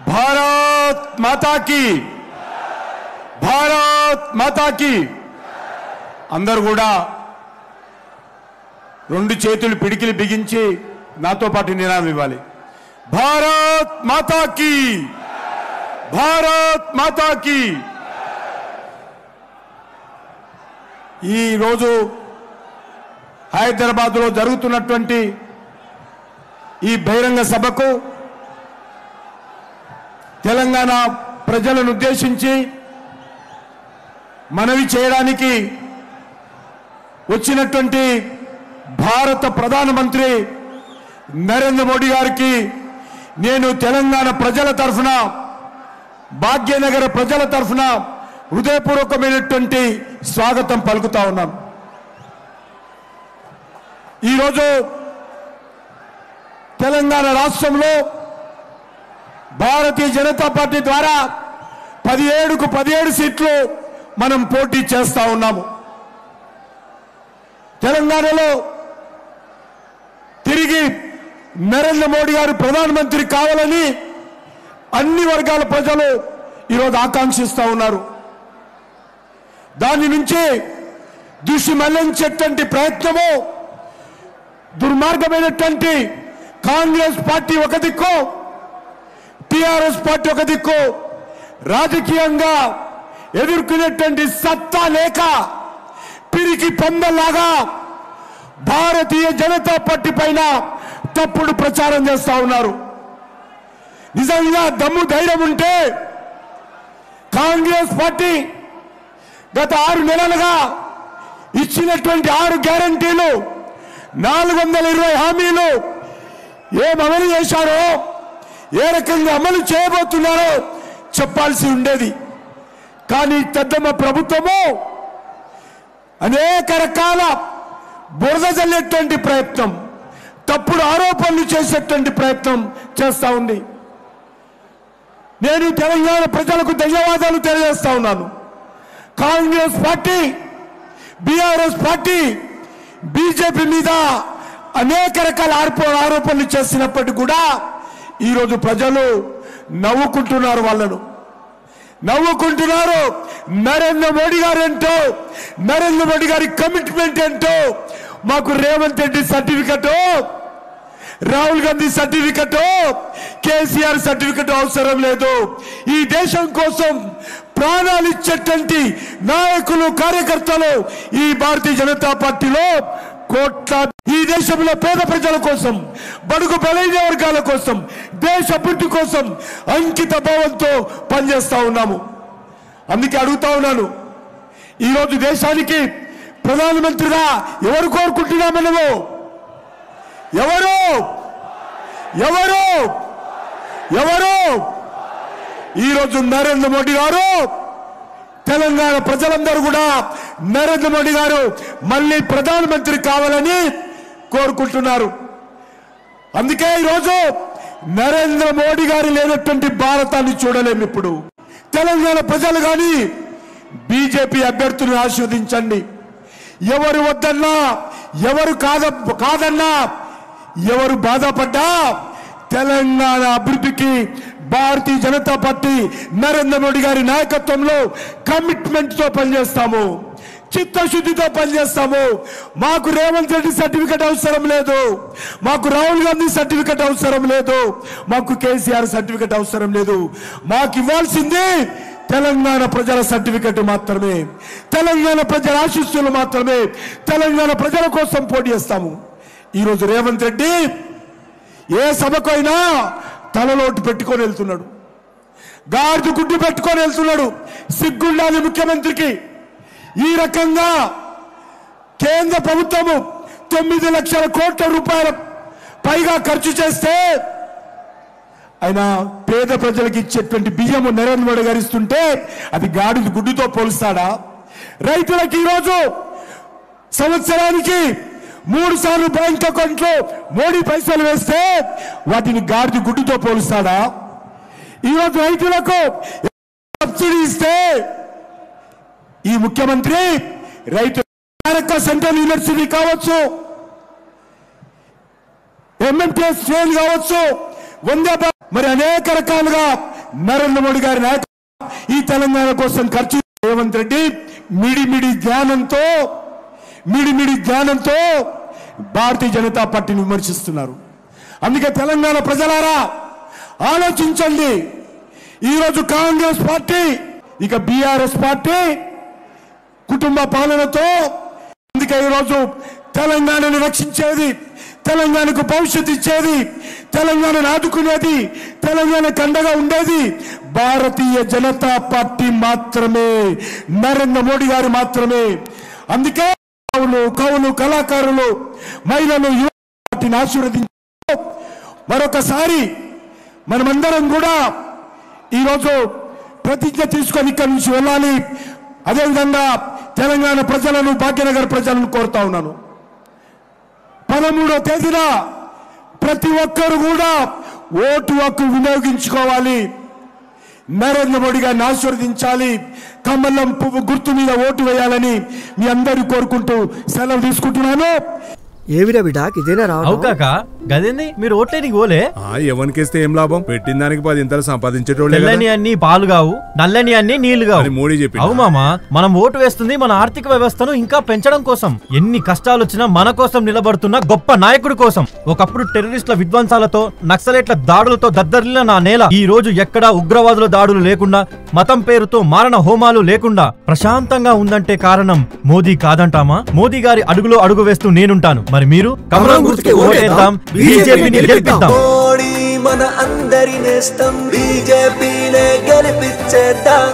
భారత్ మాతా key, Bharat మాతా key. అందరూ కూడా రెండు చేతులు పిడికిలి బిగించి నాతో పాటు నినాదం ఇవ్వాలి. భారత్ మాతా కీ, భారత్ మాతా కీ. ఈ రోజు హైదరాబాద్లో జరుగుతున్నటువంటి ఈ బహిరంగ సభకు తెలంగాణ ప్రజలను ఉద్దేశించి మనవి చేయడానికి వచ్చినటువంటి భారత ప్రధానమంత్రి నరేంద్ర మోడీ గారికి నేను తెలంగాణ ప్రజల తరఫున, భాగ్యనగర ప్రజల తరఫున హృదయపూర్వకమైనటువంటి స్వాగతం పలుకుతా ఉన్నాం. ఈరోజు తెలంగాణ రాష్ట్రంలో భారతీయ జనతా పార్టీ ద్వారా 17కు 17 సీట్లు మనం పోటీ చేస్తా ఉన్నాము. తెలంగాణలో తిరిగి నరేంద్ర మోడీ గారు ప్రధానమంత్రి కావాలని అన్ని వర్గాల ప్రజలు ఈరోజు ఆకాంక్షిస్తూ ఉన్నారు. దాని నుంచి దృష్టి మళ్లించేటువంటి ప్రయత్నము దుర్మార్గమైనటువంటి కాంగ్రెస్ పార్టీ ఒక దిక్కు, టిఆర్ఎస్ పార్టీ ఒక దిక్కు రాజకీయంగా ఎదుర్కొనేటువంటి సత్తా లేక పిరికి పందల్లాగా భారతీయ జనతా పార్టీ పైన తప్పుడు ప్రచారం చేస్తా ఉన్నారు. నిజంగా దమ్ము ధైర్యం ఉంటే కాంగ్రెస్ పార్టీ గత 6 నెలలుగా ఇచ్చినటువంటి 6 గ్యారంటీలు, 420 హామీలు ఏం అమలు చేశారో, ఏ రకంగా అమలు చేయబోతున్నారో చెప్పాల్సి ఉండేది. కానీ పెద్దమ్మ ప్రభుత్వము అనేక రకాల బురద జల్లేటువంటి ప్రయత్నం, తప్పుడు ఆరోపణలు చేసేటువంటి ప్రయత్నం చేస్తా ఉంది. నేను తెలంగాణ ప్రజలకు ధన్యవాదాలు తెలియజేస్తా ఉన్నాను. Congress party, BRS party BJP మీద అనేక రకాల ఆరోపణలు చేసినప్పటికీ కూడా ఈరోజు ప్రజలు నవ్వుకుంటున్నారు, వాళ్ళను నవ్వుకుంటున్నారు. నరేంద్ర మోడీ గారు ఏంటో, నరేంద్ర మోడీ గారి కమిట్మెంట్ ఏంటో, మాకు Revanth Reddy certificate, Rahul Gandhi certificate, KCR certificate అవసరం లేదు. ఈ దేశం కోసం ప్రాణాలు ఇచ్చేటువంటి నాయకులు, కార్యకర్తలు ఈ భారతీయ జనతా పార్టీలో కోట్లాది, ఈ దేశంలో పేద ప్రజల కోసం, బడుగు బలైన వర్గాల కోసం, దేశ అభివృద్ధి కోసం అంకిత భావంతో పనిచేస్తా ఉన్నాము. అందుకే అడుగుతా ఉన్నాను, ఈరోజు దేశానికి ప్రధానమంత్రిగా ఎవరు కోరుకుంటున్నాం మనము? ఎవరు ఎవరు ఎవరు ఈరోజు నరేంద్ర మోడీ గారు, తెలంగాణ ప్రజలందరూ కూడా నరేంద్ర మోడీ గారు మళ్ళీ ప్రధానమంత్రి కావాలని కోరుకుంటున్నారు. అందుకే ఈరోజు నరేంద్ర మోడీ గారు లేనటువంటి భారతాన్ని చూడలేము. ఇప్పుడు తెలంగాణ ప్రజలు కానీ బీజేపీ అభ్యర్థులను ఆశీర్వదించండి. ఎవరు వద్దన్నా, ఎవరు కాదన్నా, ఎవరు బాధపడ్డా తెలంగాణ అభివృద్ధికి భారతీయ జనతా పార్టీ నరేంద్ర మోడీ గారి నాయకత్వంలో కమిట్మెంట్ తో పనిచేస్తాము, చిత్తశుద్ధితో పనిచేస్తాము. మాకు రేవంత్ రెడ్డి సర్టిఫికెట్ అవసరం లేదు, మాకు రాహుల్ గాంధీ సర్టిఫికెట్ అవసరం లేదు, మాకు కేసీఆర్ సర్టిఫికెట్ అవసరం లేదు. మాకు ఇవ్వాల్సింది తెలంగాణ ప్రజల సర్టిఫికెట్ మాత్రమే, తెలంగాణ ప్రజల ఆశీస్సులు మాత్రమే. తెలంగాణ ప్రజల కోసం పోటీ చేస్తాము. ఈరోజు రేవంత్ రెడ్డి ఏ సభకైనా తలలోటు పెట్టుకొని వెళ్తున్నాడు, గాడిద గుడ్డు పెట్టుకొని వెళ్తున్నాడు. సిగ్గుండాలి ముఖ్యమంత్రికి. ఈ రకంగా కేంద్ర ప్రభుత్వము 9 లక్షల కోట్ల రూపాయల పైగా ఖర్చు చేస్తే ఆయన పేద ప్రజలకు ఇచ్చేటువంటి బియ్యము నరేంద్ర మోడీ గారు ఇస్తుంటే అది గాడిద గుడ్డుతో పోలుస్తాడా? రైతులకు ఈరోజు సంవత్సరానికి 3 సార్లు బ్యాంక్ అకౌంట్లో మోడీ పైసలు వేస్తే వాటిని గాడిద గుడ్డుతో పోలుస్తాడా? ఈరోజు రైతులకు సబ్సిడీ ఇస్తే ఈ ముఖ్యమంత్రి రైతు సెంట్రల్ యూనివర్సిటీ కావచ్చు, ఎంఎంటీఎస్ ట్రైన్ కావచ్చు, వందే మరి అనేక రకాలుగా నరేంద్ర మోడీ గారి నాయకత్వం ఈ తెలంగాణ కోసం ఖర్చు. రేవంత్ రెడ్డి మిడిమిడి జ్ఞానంతో భారతీయ జనతా పార్టీని విమర్శిస్తున్నారు. అందుకే తెలంగాణ ప్రజలారా ఆలోచించండి. ఈరోజు కాంగ్రెస్ పార్టీ ఇక బీఆర్ఎస్ పార్టీ కుటుంబ పాలనతో, అందుకే ఈరోజు తెలంగాణను రక్షించేది, తెలంగాణకు భవిష్యత్తు ఇచ్చేది, తెలంగాణను ఆదుకునేది, తెలంగాణకు అండగా ఉండేది భారతీయ జనతా పార్టీ మాత్రమే, నరేంద్ర మోడీ గారు మాత్రమే. అందుకే కవులు కళాకారులు మహిళలు యువ పార్టీని ఆశీర్వదించారు. మరొకసారి మనమందరం కూడా ఈరోజు ప్రతిజ్ఞ తీసుకొని ఇక్కడి నుంచి వెళ్ళాలి. అదేవిధంగా తెలంగాణ ప్రజలను, భాగ్యనగర్ ప్రజలను కోరుతా ఉన్నాను, 13వ తేదీన ప్రతి ఒక్కరు కూడా ఓటు హక్కు వినియోగించుకోవాలి. నరేంద్ర మోడీ గారిని ఆశీర్వదించాలి. కమలం పువ్వు గుర్తు మీద ఓటు వేయాలని మీ అందరూ కోరుకుంటూ సెలవు తీసుకుంటున్నాను. ఏవిరా బిడాక్ ఇదేనా రావు కాకా గదేంది మీరు ఓట్లేనికి పోలే? ఎవరికేస్తే ఏం లాభం? పెట్టిన దానికి 10 ఇంతలు సంపాదించేటోళ్ళే. తెల్లని అన్ని పాలు కావు, నల్లని అన్ని నీళ్లు కావు. మోడీ చెప్పి అవు మామా, మనం ఓటు వేస్తుంది మన ఆర్థిక వ్యవస్థను ఇంకా పెంచడం కోసం. ఎన్ని కష్టాలు వచ్చినా మన కోసం నిలబడుతున్న గొప్ప నాయకుడి కోసం. ఒకప్పుడు టెర్రరిస్టుల విధ్వంసాలతో, నక్సలైట్ల దాడులతో దద్దరిల్లిన నా నేల ఈ రోజు ఎక్కడా ఉగ్రవాదుల దాడులు లేకుండా, మతం పేరుతో మారణ హోమాలు లేకుండా ప్రశాంతంగా ఉందంటే కారణం మోదీ కాదంటామా? మోదీ గారి అడుగులో అడుగు వేస్తూ నేనుంటాను. మరి మీరు కమలం గుర్తుకి ఓటేద్దాం, బీజేపీని గెలిపిద్దాం. మోడీ మన అందరి నేస్తం, బీజేపీనే గెలిపించేద్దాం.